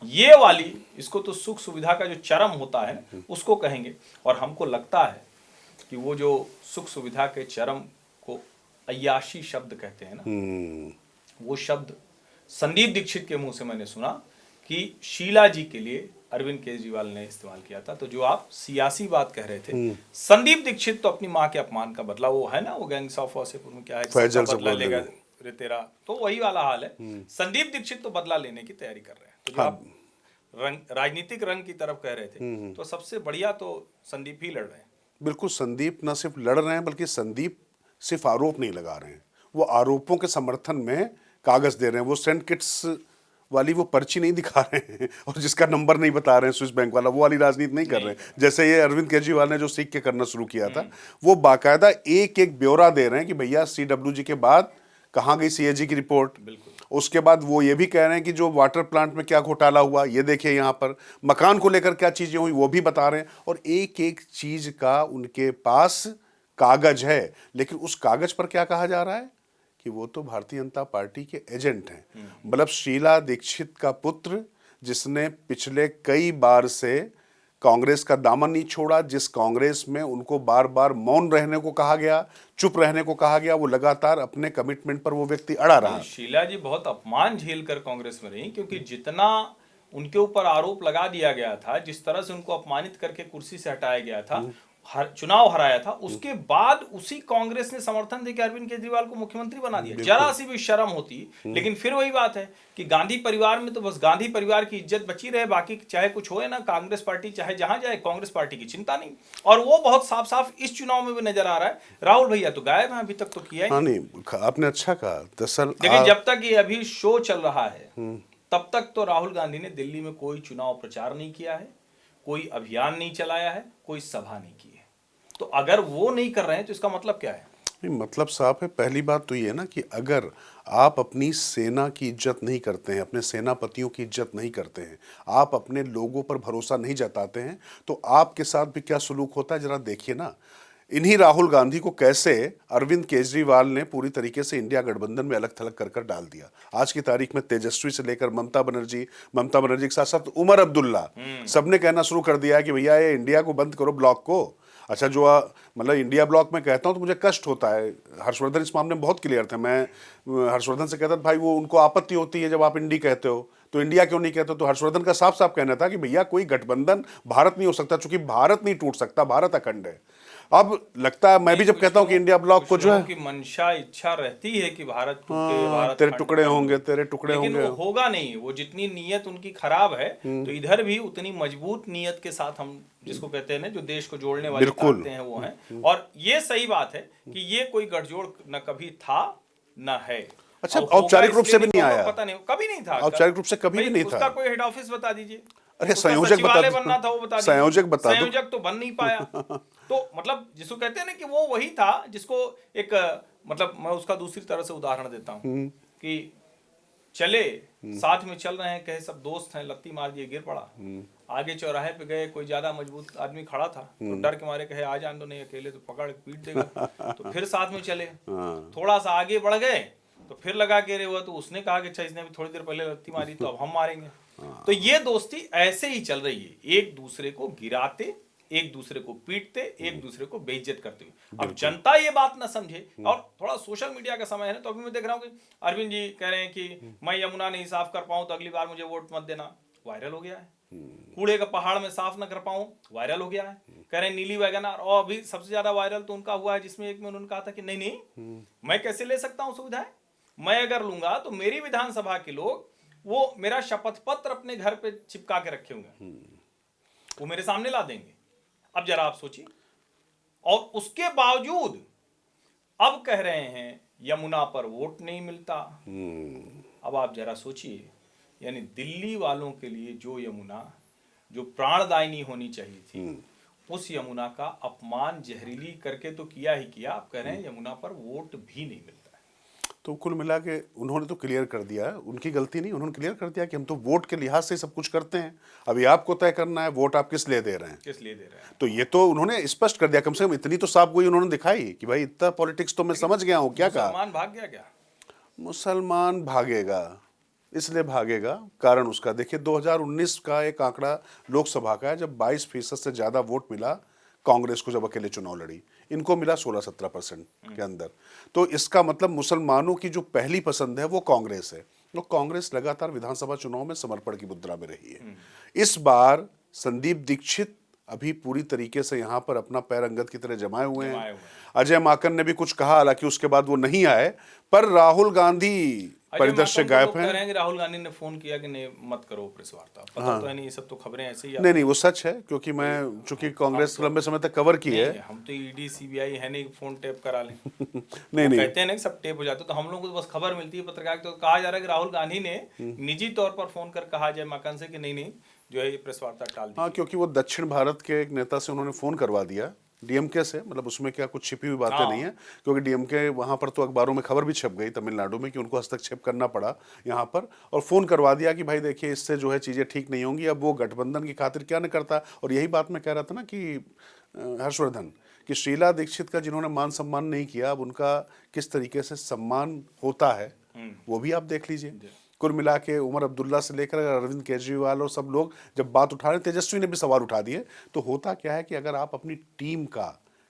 ये वाली, इसको तो सुख सुविधा का जो चरम होता है उसको कहेंगे। और हमको लगता है कि वो जो सुख सुविधा के चरम को अय्याशी शब्द कहते हैं ना, वो शब्द संदीप दीक्षित के मुंह से मैंने सुना कि शीला जी के लिए अरविंद केजरीवाल ने इस्तेमाल किया था। तो जो आप सियासी बात कह रहे थे, संदीप दीक्षित तो अपनी माँ के अपमान का बदला, वो है ना वो गैंग्स ऑफ वासेपुर में क्या है, बदला लेगा रे तेरा, तो वही वाला हाल है। संदीप दीक्षित तो बदला लेने की तैयारी कर रहे हैं। तो जो आप राजनीतिक रंग की तरफ कह रहे थे, तो सबसे बढ़िया तो संदीप ही लड़ रहे हैं। बिल्कुल, संदीप न सिर्फ लड़ रहे हैं बल्कि संदीप सिर्फ आरोप नहीं लगा रहे हैं, वो आरोपों के समर्थन में कागज दे रहे हैं। वो सेंट किट्स वाली वो पर्ची नहीं दिखा रहे हैं और जिसका नंबर नहीं बता रहे हैं स्विस बैंक वाला, वो वाली राजनीति नहीं कर रहे हैं जैसे ये अरविंद केजरीवाल ने जो सीख के करना शुरू किया था। वो बाकायदा एक एक ब्यौरा दे रहे हैं कि भैया CWG के बाद कहाँ गई CAG की रिपोर्ट, उसके बाद वो ये भी कह रहे हैं कि जो वाटर प्लांट में क्या घोटाला हुआ ये देखिए, यहाँ पर मकान को लेकर क्या चीजें हुई वो भी बता रहे हैं, और एक एक चीज का उनके पास कागज है। लेकिन उस कागज पर क्या कहा जा रहा है कि वो तो भारतीय जनता पार्टी के एजेंट हैं। मतलब शीला दीक्षित का पुत्र, जिसने पिछले कई बार से कांग्रेस का दामन नहीं छोड़ा, जिस कांग्रेस में उनको बार बार मौन रहने को कहा गया, चुप रहने को कहा गया, वो लगातार अपने कमिटमेंट पर वो व्यक्ति अड़ा रहा। शीला जी बहुत अपमान झेल कर कांग्रेस में रही, क्योंकि जितना उनके ऊपर आरोप लगा दिया गया था, जिस तरह से उनको अपमानित करके कुर्सी से हटाया गया था, चुनाव हराया था, उसके बाद उसी कांग्रेस ने समर्थन देकर अरविंद केजरीवाल को मुख्यमंत्री बना दिया। जरा सी भी शर्म होती। लेकिन फिर वही बात है कि गांधी परिवार में तो बस गांधी परिवार की इज्जत बची रहे, बाकी चाहे कुछ हो ना, कांग्रेस पार्टी चाहे जहां जाए कांग्रेस पार्टी की चिंता नहीं। और वो बहुत साफ साफ इस चुनाव में भी नजर आ रहा है। राहुल भैया तो गायब हैं, अभी तक तो किया ही नहीं। आपने अच्छा कहा। दरअसल लेकिन जब तक ये अभी शो चल रहा है तब तक तो राहुल गांधी ने दिल्ली में कोई चुनाव प्रचार नहीं किया है, कोई अभियान नहीं चलाया है, कोई सभा नहीं की है। तो अगर वो नहीं कर रहे हैं तो इसका मतलब क्या है? नहीं, मतलब साफ है। पहली बात तो ये है ना कि अगर आप अपनी सेना की इज्जत नहीं करते हैं, अपने सेनापतियों की इज्जत नहीं करते हैं, आप अपने लोगों पर भरोसा नहीं जताते हैं, तो आपके साथ भी क्या सलूक होता है जरा देखिए ना। इन्हीं राहुल गांधी को कैसे अरविंद केजरीवाल ने पूरी तरीके से इंडिया गठबंधन में अलग थलग कर कर डाल दिया। आज की तारीख में तेजस्वी से लेकर ममता बनर्जी के साथ साथ उमर अब्दुल्ला, सबने कहना शुरू कर दिया है कि भैया ये इंडिया को बंद करो, ब्लॉक को। अच्छा, जो मतलब इंडिया ब्लॉक में कहता हूँ तो मुझे कष्ट होता है। हर्षवर्धन इस मामले में बहुत क्लियर थे। मैं हर्षवर्धन से कहता था भाई वो उनको आपत्ति होती है जब आप इंडी कहते हो, तो इंडिया क्यों नहीं कहते? तो हर्षवर्धन का साफ साफ कहना था कि भैया कोई गठबंधन भारत नहीं हो सकता, चूंकि भारत नहीं टूट सकता, भारत अखंड है। अब लगता है, मैं भी जब कहता हूं कि इंडिया ब्लॉक को जो है की मंशा इच्छा रहती है कि भारत टूटे, भारत तेरे खंड टुकड़े खंड हो, होंगे, तेरे टुकड़े लेकिन होंगे। वो होगा नहीं। वो जितनी नीयत उनकी खराब है, तो इधर भी उतनी मजबूत नीयत के साथ हम जिसको कहते हैं ना, जो देश को जोड़ने वाली बिल्कुल। ताकतें हैं वो हैं। और ये सही बात है कि ये कोई गठजोड़ न कभी था न है। अच्छा, और होगा औपचारिक रूप से इसलिए भी नहीं कहूंगा, आया। पता नहीं, कभी नहीं था। औपचारिक रूप से कभी भाई, भी नहीं था। उसका कोई हेड ऑफिस बता दीजिए, अरे उसका संयोजक बता सचिवालय दो। बनना था, वो बता दीजिए। संयोजक बता दो। संयोजक तो बन नहीं पाया। तो मतलब जिसको कहते हैं ना कि वो वही था जिसको एक मतलब मैं उसका दूसरी तरह से उदाहरण देता हूँ कि चले साथ में चल रहे हैं, कहे सब दोस्त हैं, लत्ती मार दिए गिर पड़ा। आगे चौराहे पे गए, कोई ज्यादा मजबूत आदमी खड़ा था, तो डर के मारे कहे आ जान दो, नहीं अकेले तो पकड़ पीट देगा। तो फिर साथ में चले, थोड़ा सा आगे बढ़ गए तो फिर लगा के रे हुआ, तो उसने कहा कि अच्छा इसने भी थोड़ी देर पहले लत्ती मारी, तो अब हम मारेंगे। तो ये दोस्ती ऐसे ही चल रही है, एक दूसरे को गिराते, एक दूसरे को पीटते, एक दूसरे को बेइज्जत करते हुए। अब जनता ये बात ना समझे, और थोड़ा सोशल मीडिया का समय है ना, तो अभी मैं देख रहा हूँ कि अरविंद जी कह रहे हैं कि मैं यमुना नहीं साफ कर पाऊं तो अगली बार मुझे वोट मत देना, वायरल हो गया है। कूड़े का पहाड़ में साफ न कर पाऊं, वायरल हो गया है। कह रहे हैं नीली वैगनआर, और अभी सबसे ज्यादा वायरल तो उनका हुआ है जिसमें एक में उन्होंने कहा था कि नहीं नहीं, मैं कैसे ले सकता हूं सुविधाएं, मैं अगर लूंगा तो मेरी विधानसभा के लोग वो मेरा शपथ पत्र अपने घर पे चिपका के रखे होंगे, वो मेरे सामने ला देंगे। अब जरा आप सोचिए, और उसके बावजूद अब कह रहे हैं यमुना पर वोट नहीं मिलता। अब आप जरा सोचिए, यानी दिल्ली वालों के लिए जो यमुना जो प्राणदायिनी होनी चाहिए थी, उस यमुना का अपमान जहरीली करके तो किया ही किया। आप कह रहे हैं यमुना पर वोट भी नहीं मिलता है। तो कुल मिला के उन्होंने तो क्लियर कर दिया, उनकी गलती नहीं, उन्होंने क्लियर कर दिया कि हम तो वोट के लिहाज से सब कुछ करते हैं। अभी आपको तय करना है वोट आप किस लिए दे रहे हैं, किस लिए दे रहे हैं। तो ये तो उन्होंने स्पष्ट कर दिया। कम से कम इतनी तो साफ गोई उन्होंने दिखाई कि भाई इतना पॉलिटिक्स तो मैं समझ गया हूँ। क्या कहा? मुसलमान भाग गया क्या? मुसलमान भागेगा, इसलिए भागेगा कारण उसका देखिए 2019 का एक आंकड़ा लोकसभा का है, जब 22% से ज्यादा वोट मिला कांग्रेस को, जब अकेले चुनाव लड़ी, इनको मिला 16-17% के अंदर। तो इसका मतलब मुसलमानों की जो पहली पसंद है वो कांग्रेस है। तो कांग्रेस लगातार विधानसभा चुनाव में समर्पण की मुद्रा में रही है। इस बार संदीप दीक्षित अभी पूरी तरीके से यहाँ पर अपना पैर अंगद की तरह जमाए हुए हैं। अजय माकन ने भी कुछ कहा, हालांकि उसके बाद वो नहीं आए, पर राहुल गांधी परिदृश्य गायब कह रहे हैं कि राहुल गांधी ने फोन किया कि नहीं मत करो प्रेस वार्ता। पता तो है नहीं, ये सब तो खबरें ऐसे ही। नहीं वो सच है, क्योंकि मैं चूंकि कांग्रेस लंबे समय तक कवर की है। हम तो ईडी सीबीआई है नहीं, फोन टेप करा लें। नहीं कहते हैं ना सब टेप हो जाते, तो हम लोगों को बस खबर मिलती है पत्रकार। तो कहा जा रहा है कि राहुल गांधी ने निजी तौर पर फोन कर कहा जय माकन से कि नहीं नहीं जो है ये प्रेस वार्ता टाल दी। हाँ, क्योंकि वो दक्षिण भारत के एक नेता से उन्होंने फोन करवा दिया, डीएमके से, मतलब उसमें क्या कुछ छिपी हुई बातें नहीं है, क्योंकि डीएमके वहां पर तो अखबारों में खबर भी छप गई तमिलनाडु में कि उनको हस्तक्षेप करना पड़ा यहाँ पर, और फोन करवा दिया कि भाई देखिए इससे जो है चीजें ठीक नहीं होंगी। अब वो गठबंधन की खातिर क्या नहीं करता। और यही बात मैं कह रहा था ना कि हर्षवर्धन, कि शीला दीक्षित का जिन्होंने मान सम्मान नहीं किया, अब उनका किस तरीके से सम्मान होता है वो भी आप देख लीजिए। कुल मिला के उमर अब्दुल्ला से लेकर अरविंद केजरीवाल और सब लोग जब बात उठा रहे, तेजस्वी ने भी सवाल उठा दिए। तो होता क्या है कि अगर आप अपनी टीम का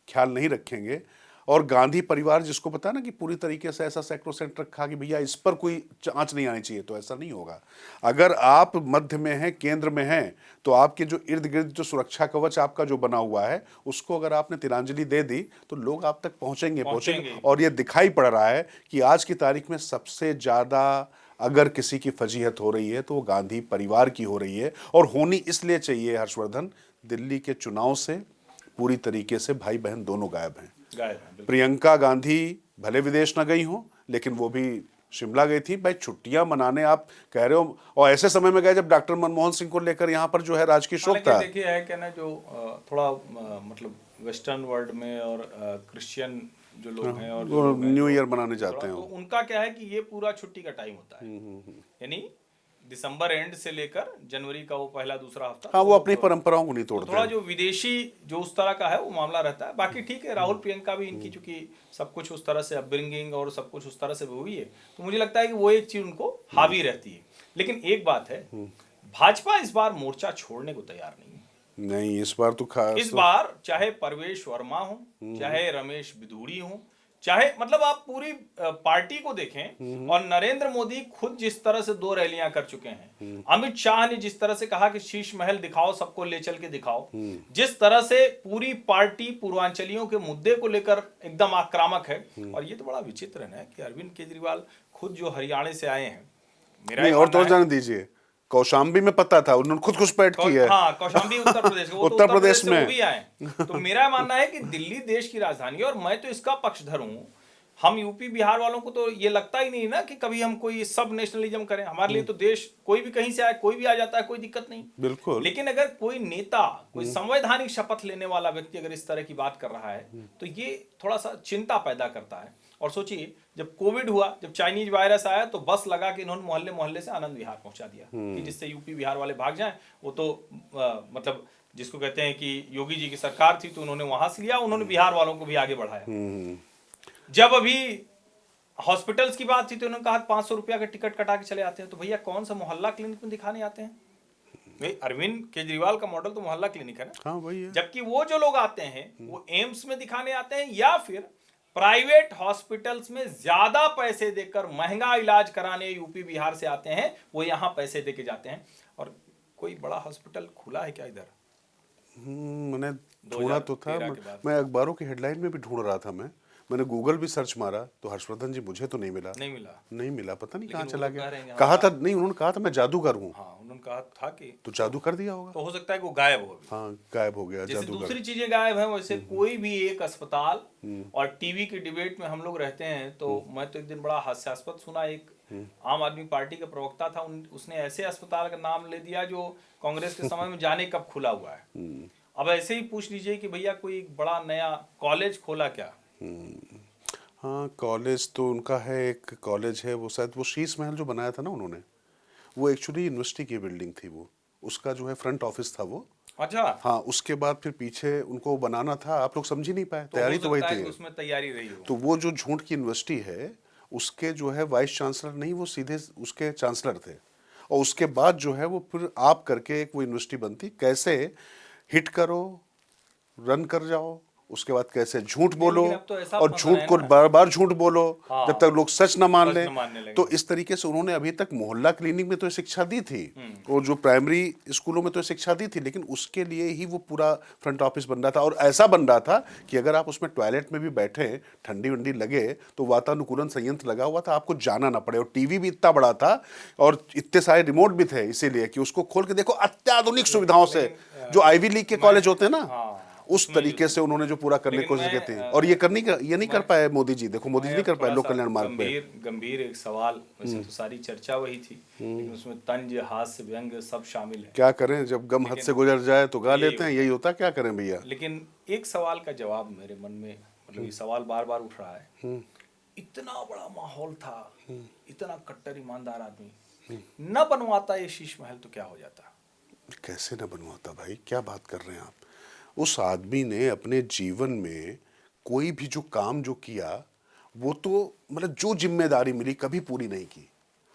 ख्याल नहीं रखेंगे, और गांधी परिवार जिसको पता है ना कि पूरी तरीके से ऐसा सैक्रोसेंट रखा कि भैया इस पर कोई आंच नहीं आनी चाहिए, तो ऐसा नहीं होगा। अगर आप मध्य में हैं, केंद्र में हैं, तो आपके जो इर्द गिर्द जो सुरक्षा कवच आपका जो बना हुआ है, उसको अगर आपने तिलांजलि दे दी तो लोग आप तक पहुंचेंगे। और ये दिखाई पड़ रहा है कि आज की तारीख में सबसे ज्यादा अगर किसी की फजीहत हो रही है तो वो गांधी परिवार की हो रही है। और होनी इसलिए चाहिए हर्षवर्धन, दिल्ली के चुनाव से पूरी तरीके से भाई बहन दोनों गायब हैं। प्रियंका गांधी भले विदेश न गई हो, लेकिन वो भी शिमला गई थी। भाई छुट्टियां मनाने आप कह रहे हो, और ऐसे समय में गए जब डॉक्टर मनमोहन सिंह को लेकर यहाँ पर जो है राजकीय शोक था। देखिए है क्या ना, जो थोड़ा मतलब वेस्टर्न वर्ल्ड में और क्रिश्चियन जो लोग हैं और वो न्यू ईयर मनाने जाते हैं, तो उनका क्या है कि ये पूरा छुट्टी का टाइम होता है, यानी दिसंबर एंड से लेकर जनवरी का वो पहला दूसरा हफ्ता। हाँ, वो अपनी परंपराओं को नहीं तोड़ते। थोड़ा जो विदेशी जो उस तरह का है वो मामला रहता है। बाकी ठीक है, राहुल प्रियंका भी इनकी चूंकि सब कुछ उस तरह से अपब्रिंगिंग और सब कुछ उस तरह से हुई है, तो मुझे लगता है कि वो एक चीज उनको हावी रहती है। लेकिन एक बात है, भाजपा इस बार मोर्चा छोड़ने को तैयार नहीं है। नहीं, इस बार तो इस बार चाहे परवेश वर्मा हो, चाहे रमेश बिधूड़ी हो, चाहे मतलब आप पूरी पार्टी को देखें, और नरेंद्र मोदी खुद जिस तरह से 2 रैलियां कर चुके हैं, अमित शाह ने जिस तरह से कहा कि शीश महल दिखाओ, सबको ले चल के दिखाओ, जिस तरह से पूरी पार्टी पूर्वांचलियों के मुद्दे को लेकर एकदम आक्रामक है। और ये तो बड़ा विचित्र है ना कि अरविंद केजरीवाल खुद जो हरियाणा से आए हैं, मेरा नहीं, ये और तो मानना है- जान दीजिए, कौशाम्बी में पता था, उन्होंने खुद घुसपैठ की है। हाँ, कौशाम्बी उत्तर प्रदेश, वो तो उत्तर प्रदेश से में। वो भी आए। तो मेरा मानना है कि दिल्ली देश की राजधानी है, और मैं तो इसका पक्षधर हूँ। हम यूपी बिहार वालों को तो ये लगता ही नहीं ना कि कभी हम कोई सब नेशनलिज्म करें। हमारे लिए तो देश कोई भी कहीं से आए, कोई भी आ जाता है, कोई दिक्कत नहीं। बिल्कुल। लेकिन अगर कोई नेता, कोई संवैधानिक शपथ लेने वाला व्यक्ति अगर इस तरह की बात कर रहा है, तो ये थोड़ा सा चिंता पैदा करता है। और सोचिए, जब कोविड हुआ, जब चाइनीज वायरस आया, तो बस लगा के इन्होंने मोहल्ले मोहल्ले से आनंद विहार पहुंचा दिया कि जिससे यूपी बिहार वाले भाग जाएं। वो तो मतलब जिसको कहते हैं कि योगी जी की सरकार थी, तो उन्होंने वहां से लिया, उन्होंने बिहार वालों को भी आगे बढ़ाया। जब अभी हॉस्पिटल्स की बात थी, तो उन्होंने कहा 500 रुपया का टिकट कटा के चले आते हैं। तो भैया कौन सा मोहल्ला क्लिनिक में दिखाने आते हैं? भाई अरविंद केजरीवाल का मॉडल तो मोहल्ला क्लिनिक है ना। हाँ, वही है। जबकि वो जो लोग आते हैं, वो एम्स में दिखाने आते हैं, या फिर प्राइवेट हॉस्पिटल्स में ज्यादा पैसे देकर महंगा इलाज कराने यूपी बिहार से आते हैं। वो यहाँ पैसे देके जाते हैं। और कोई बड़ा हॉस्पिटल खुला है क्या इधर? मैंने ढूंढा तो था, 2013 के बाद। मैं अखबारों की हेडलाइन में भी ढूंढ रहा था। मैंने गूगल भी सर्च मारा, तो हर्षवर्धन जी मुझे तो नहीं मिला। नहीं मिला, पता नहीं कहाँ चला गया। कहा था, नहीं, उन्होंने कहा था मैं जादूगर हूँ। हाँ, उन्होंने कहा था कि तो जादू कर दिया होगा। तो हो सकता है कि वो गायब हो गया। हाँ, गायब हो गया जैसे जादूगर। दूसरी चीजें गायब हैं, वैसे कोई भी एक अस्पताल, और टीवी की डिबेट में हम लोग रहते हैं, तो मैं तो एक दिन बड़ा हास्यास्पद सुना। एक आम आदमी पार्टी का प्रवक्ता था, उसने ऐसे अस्पताल का नाम ले दिया जो कांग्रेस के समय में जाने कब खुला हुआ है। अब ऐसे ही पूछ लीजिए कि भैया कोई बड़ा नया कॉलेज खोला क्या? हाँ, कॉलेज तो उनका है, एक कॉलेज है, वो शायद वो शीश महल जो बनाया था ना उन्होंने, वो एक्चुअली यूनिवर्सिटी की बिल्डिंग थी। वो उसका जो है फ्रंट ऑफिस था वो। अच्छा। हाँ, उसके बाद फिर पीछे उनको बनाना था, आप लोग समझ ही नहीं पाए, तो तैयारी हो तो वही सकता है थी। कि उसमें तैयारी रही हो। तो वो जो झूठ की यूनिवर्सिटी है, उसके जो है वाइस चांसलर नहीं, वो सीधे उसके चांसलर थे। और उसके बाद जो है वो फिर आप करके एक वो यूनिवर्सिटी बनती। कैसे हिट करो, रन कर जाओ, उसके बाद कैसे झूठ बोलो, लेकिन अब तो ऐसा और फंसा झूठ है को ना। बार बार झूठ बोलो, हाँ। जब तक लोग सच न मान सच ले। न मानने लगे। तो इस तरीके से उन्होंने अभी तक मोहल्ला क्लिनिक में तो शिक्षा दी थी, और जो प्राइमरी स्कूलों में तो शिक्षा दी थी, लेकिन उसके लिए ही वो पूरा फ्रंट ऑफिस बन रहा था। और ऐसा बन रहा था कि अगर आप उसमें टॉयलेट में भी बैठे, ठंडी वंडी लगे, तो वातानुकूलन संयंत्र लगा हुआ था, आपको जाना ना पड़े। और टीवी भी इतना बड़ा था, और इतने सारे रिमोट भी थे, इसीलिए कि उसको खोल के देखो, अत्याधुनिक सुविधाओं से, जो आईवी लीग के कॉलेज होते हैं ना, हाँ, उस तरीके से उन्होंने जो पूरा करने की लेकिन कोशिश की मैं, थी। और ये नहीं कर पाए मोदी जी। देखो, मोदी जी नहीं कर पाए लोक कल्याण मार्ग पे। गंभीर एक सवाल, वैसे तो सारी चर्चा वही थी, लेकिन उसमें तंज, हास्य, व्यंग सब शामिल है। क्या करें, जब गम हद से गुजर जाए तो गा लेते हैं, यही होता। क्या करें भैया। लेकिन एक सवाल का जवाब मेरे मन में, मतलब ये सवाल बार बार उठ रहा है। इतना बड़ा माहौल था, इतना कट्टर ईमानदार आदमी न बनवाता ये शीश महल, तो क्या हो जाता? कैसे न बनवाता भाई, क्या बात कर रहे हैं आप। उस आदमी ने अपने जीवन में कोई भी जो काम जो किया, वो तो मतलब जो जिम्मेदारी मिली कभी पूरी नहीं की,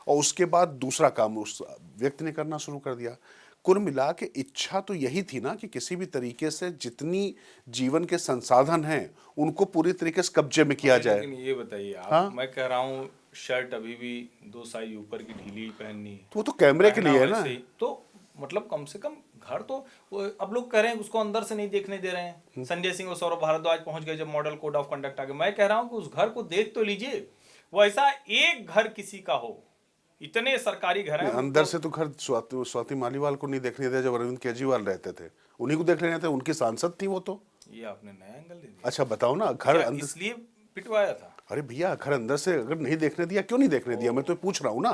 और उसके बाद दूसरा काम उस व्यक्ति ने करना शुरू कर दिया। कुल मिला के इच्छा तो यही थी ना कि किसी भी तरीके से जितनी जीवन के संसाधन हैं उनको पूरी तरीके से कब्जे में किया जाए। लेकिन ये बताइए आप, हाँ? मैं कह रहा हूँ शर्ट अभी भी 2 साइज ऊपर की ढीली पहननी है, तो वो तो कैमरे के लिए है ना। वैसे ही। तो मतलब कम से कम घर तो, अब लोग कह रहे हैं उसको अंदर से नहीं देखने दे रहे हैं। संजय सिंह और सौरभ भारद्वाज पहुंच गए जब मॉडल कोड ऑफ कंडक्ट आ गया। मैं कह रहा हूं कि उस घर को देख तो लीजिए, वो ऐसा एक घर किसी का हो, इतने सरकारी घर हैं। अंदर से तो घर स्वाति मालीवाल को नहीं देखने दिया जब अरविंद केजरीवाल रहते थे, उन्हीं को देख लेने थे, उनकी सांसद थी वो तो। ये आपने नया एंगल दे दिया। अच्छा बताओ ना, घर अंदर इसलिए पिटवाया था? अरे भैया, घर अंदर से अगर नहीं देखने दिया, क्यों नहीं देखने दिया, मैं तो पूछ रहा हूँ ना।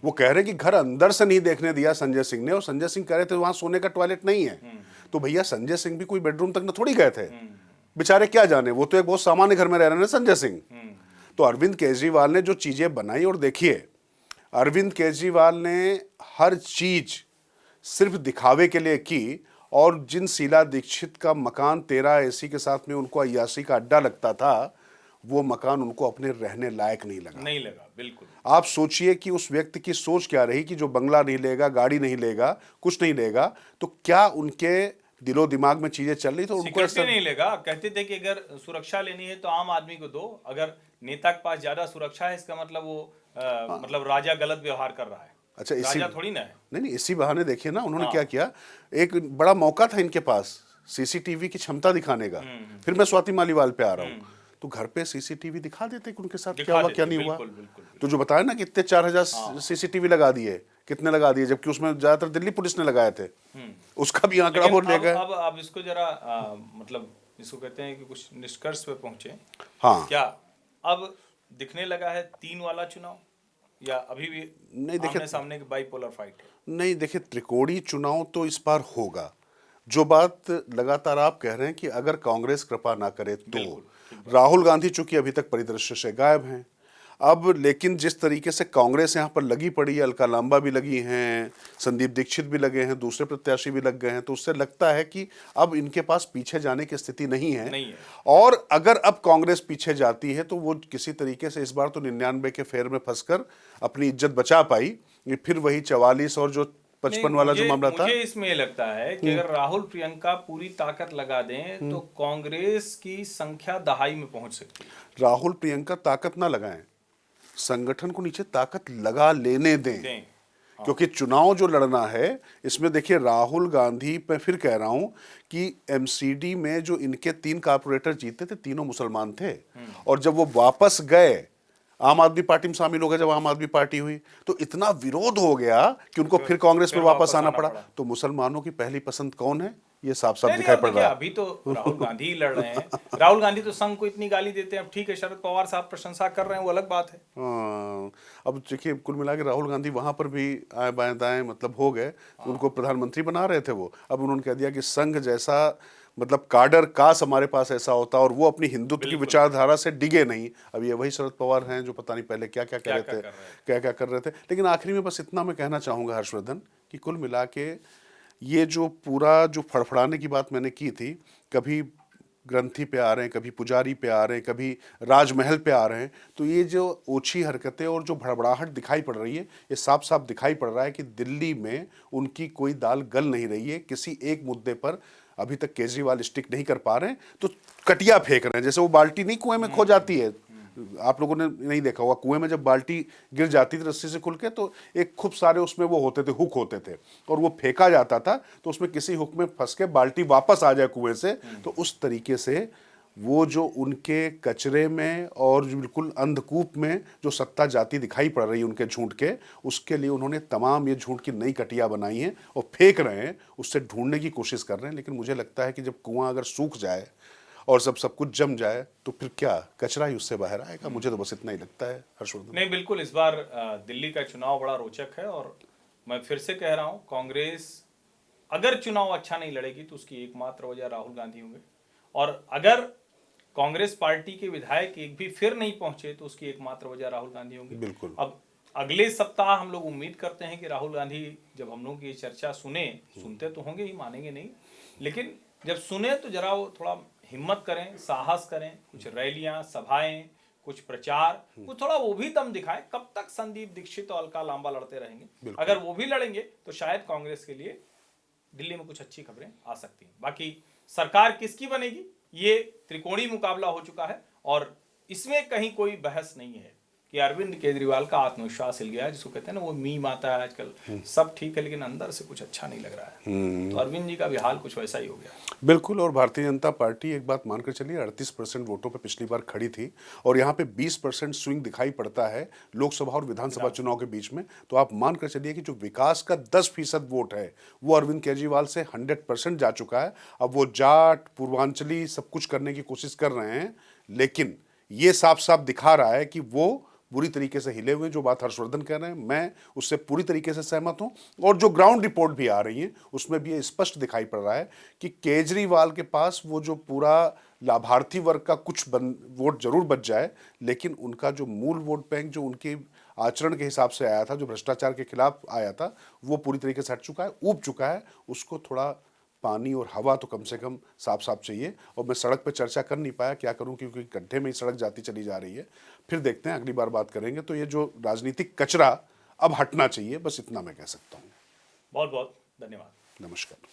वो कह रहे कि घर अंदर से नहीं देखने दिया संजय सिंह ने, और संजय सिंह कह रहे थे वहां सोने का टॉयलेट नहीं है। तो भैया संजय सिंह भी कोई बेडरूम तक न थोड़ी गए थे, बेचारे क्या जाने, वो तो एक बहुत सामान्य घर में रह रहे हैं संजय सिंह। तो अरविंद केजरीवाल ने जो चीजें बनाई, और देखिए अरविंद केजरीवाल ने हर चीज सिर्फ दिखावे के लिए की, और जिन शीला दीक्षित का मकान 13 एसी के साथ में उनको अय्याशी का अड्डा लगता था, वो मकान उनको अपने रहने लायक नहीं लगा। बिल्कुल। आप सोचिए कि उस व्यक्ति की सोच क्या रही कि जो बंगला नहीं लेगा, गाड़ी नहीं लेगा, कुछ नहीं लेगा, तो क्या उनके दिलो दिमाग में चीजें चल रही तो उनको सिक्योरिटी नहीं लेगा। कहते थे कि अगर सुरक्षा लेनी है तो आम आदमी को दो, अगर नेता के पास ज्यादा सुरक्षा है इसका मतलब वो मतलब राजा गलत व्यवहार कर रहा है। अच्छा, इसी राजा थोड़ी ना है। नहीं, इसी बहाने देखिए ना उन्होंने क्या किया, एक बड़ा मौका था इनके पास सीसीटीवी की क्षमता दिखाने का। फिर मैं स्वाति मालीवाल पे आ रहा हूँ, तो घर पे सीसीटीवी दिखा देते कि उनके साथ क्या हुआ क्या नहीं हुआ। तो जो बताया ना कि इतने 4000 सीसीटीवी लगा दिए, कितने लगा दिए, जबकि उसमें ज्यादातर दिल्ली पुलिस ने लगाए थे, उसका भी आंकड़ा वो ले गए। अब इसको जरा मतलब इसको कहते हैं कि कुछ निष्कर्ष पे पहुंचे। हाँ, क्या अब दिखने लगा है 3 वाला चुनाव, या अभी भी नहीं देखिए, आमने सामने की बाइपोलर फाइट है? नहीं देखिए, त्रिकोणीय चुनाव तो इस बार होगा। जो बात लगातार आप कह रहे हैं कि अगर कांग्रेस कृपा ना करे तो राहुल गांधी चूंकि अभी तक परिदृश्य से गायब हैं, अब लेकिन जिस तरीके से कांग्रेस यहाँ पर लगी पड़ी है, अलका लांबा भी लगी हैं, संदीप दीक्षित भी लगे हैं, दूसरे प्रत्याशी भी लग गए हैं, तो उससे लगता है कि अब इनके पास पीछे जाने की स्थिति नहीं है। और अगर अब कांग्रेस पीछे जाती है तो वो किसी तरीके से इस बार तो 99 के फेर में फंसकर अपनी इज्जत बचा पाई। ये फिर वही 44 और जो 55 वाला जो मामला था। मुझे इसमें ये लगता है कि अगर राहुल प्रियंका पूरी ताकत लगा दें तो कांग्रेस की संख्या दहाई में पहुंच सकती है। राहुल प्रियंका ताकत ना लगाएं, संगठन को नीचे ताकत लगा लेने दें। क्योंकि चुनाव जो लड़ना है इसमें देखिए, राहुल गांधी, मैं फिर कह रहा हूं कि एमसीडी में जो इनके 3 कारपोरेटर जीते थे, तीनों मुसलमान थे। और जब वो वापस गए, आम आदमी पार्टी में शामिल हो गए, जब आम आदमी पार्टी हुई तो इतना विरोध हो गया कि उनको फिर कांग्रेस में वापस आना पड़ा। तो मुसलमानों की पहली पसंद कौन है, ये साफ साफ दिखाई पड़ रहा है। अभी तो राहुल गांधी ही लड़ रहे हैं। राहुल गांधी तो संघ को इतनी गाली देते हैं, अब ठीक है शरद पवार साहब प्रशंसा कर रहे हैं, वो अलग बात है। अब देखिए, कुल मिला के राहुल गांधी वहां पर भी आए बाएं दाएं मतलब हो गए, उनको प्रधानमंत्री बना रहे थे वो। अब उन्होंने कह दिया कि संघ जैसा मतलब काडर काश हमारे पास ऐसा होता, और वो अपनी हिंदुत्व की विचारधारा से डिगे नहीं। अब ये वही शरद पवार हैं जो पता नहीं पहले क्या क्या कर रहे थे, क्या क्या कर रहे थे। लेकिन आखिरी में बस इतना मैं कहना चाहूंगा हर्षवर्धन कि कुल मिला के ये जो पूरा जो फड़फड़ाने की बात मैंने की थी, कभी ग्रंथी पे आ रहे हैं, कभी पुजारी पे आ रहे हैं, कभी राजमहल पे आ रहे हैं, तो ये जो ओछी हरकतें और जो भड़बड़ाहट दिखाई पड़ रही है, ये साफ साफ दिखाई पड़ रहा है कि दिल्ली में उनकी कोई दाल गल नहीं रही है। किसी एक मुद्दे पर अभी तक केजरीवाल स्टिक नहीं कर पा रहे हैं, तो कटिया फेंक रहे हैं। जैसे वो बाल्टी नहीं कुएं में खो जाती है, आप लोगों ने नहीं देखा होगा, कुएं में जब बाल्टी गिर जाती थी रस्सी से खुल के, तो एक खूब सारे उसमें वो होते थे, हुक होते थे, और वो फेंका जाता था तो उसमें किसी हुक में फंस के बाल्टी वापस आ जाए कुएं से। तो उस तरीके से वो जो उनके कचरे में और बिल्कुल अंधकूप में जो सत्ता जाती दिखाई पड़ रही है उनके झूठ के, उसके लिए उन्होंने तमाम ये झूठ की नई कटिया बनाई हैं और फेंक रहे हैं, उससे ढूंढने की कोशिश कर रहे हैं। लेकिन मुझे लगता है कि जब कुआं अगर सूख जाए और सब कुछ जम जाए तो फिर क्या कचरा ही उससे बाहर आएगा। मुझे तो बस इतना ही लगता है हर्षवर्धन। नहीं, बिल्कुल इस बार दिल्ली का चुनाव बड़ा रोचक है, और मैं फिर से कह रहा हूं, कांग्रेस अगर चुनाव अच्छा नहीं लड़ेगी तो उसकी एकमात्र वजह राहुल गांधी होंगे, और अगर कांग्रेस पार्टी के विधायक एक भी फिर नहीं पहुंचे तो उसकी एकमात्र वजह राहुल गांधी होंगे। बिल्कुल। अब अगले सप्ताह हम लोग उम्मीद करते हैं कि राहुल गांधी जब हम लोग की चर्चा सुनते तो होंगे ही, मानेंगे नहीं, लेकिन जब सुने तो जरा वो थोड़ा हिम्मत करें, साहस करें, कुछ रैलियां, सभाएं, कुछ प्रचार, कुछ थोड़ा वो भी दम दिखाएं। कब तक संदीप दीक्षित और अलका लांबा लड़ते रहेंगे? अगर वो भी लड़ेंगे तो शायद कांग्रेस के लिए दिल्ली में कुछ अच्छी खबरें आ सकती हैं। बाकी सरकार किसकी बनेगी, ये त्रिकोणीय मुकाबला हो चुका है, और इसमें कहीं कोई बहस नहीं है कि अरविंद केजरीवाल का आत्मविश्वास हिल गया है, जिसको कहते हैं ना वो मीम आता है आजकल, सब ठीक है लेकिन अंदर से कुछ अच्छा नहीं लग रहा है। तो अरविंद जी का भी हाल कुछ वैसा ही हो गया। बिल्कुल। और भारतीय जनता पार्टी एक बात मानकर चलिए, 38% वोटों पे पिछली बार खड़ी थी, और यहाँ पे 20% स्विंग दिखाई पड़ता है लोकसभा और विधानसभा चुनाव के बीच में। तो आप मानकर चलिए कि जो विकास का 10% वोट है वो अरविंद केजरीवाल से 100% जा चुका है। अब वो जाट पूर्वांचली सब कुछ करने की कोशिश कर रहे हैं, लेकिन ये साफ साफ दिखा रहा है कि वो बुरी तरीके से हिले हुए। जो बात हर्षवर्धन कह रहे हैं, मैं उससे पूरी तरीके से सहमत हूं, और जो ग्राउंड रिपोर्ट भी आ रही है उसमें भी ये स्पष्ट दिखाई पड़ रहा है कि केजरीवाल के पास वो जो पूरा लाभार्थी वर्ग का कुछ वोट जरूर बच जाए, लेकिन उनका जो मूल वोट बैंक जो उनके आचरण के हिसाब से आया था, जो भ्रष्टाचार के खिलाफ आया था, वो पूरी तरीके से हट चुका है, ऊब चुका है। उसको थोड़ा पानी और हवा तो कम से कम साफ साफ चाहिए। और मैं सड़क पर चर्चा कर नहीं पाया, क्या करूं, क्योंकि गड्ढे में ही सड़क जाती चली जा रही है। फिर देखते हैं, अगली बार बात करेंगे। तो ये जो राजनीतिक कचरा अब हटना चाहिए, बस इतना मैं कह सकता हूं। बहुत बहुत धन्यवाद। नमस्कार।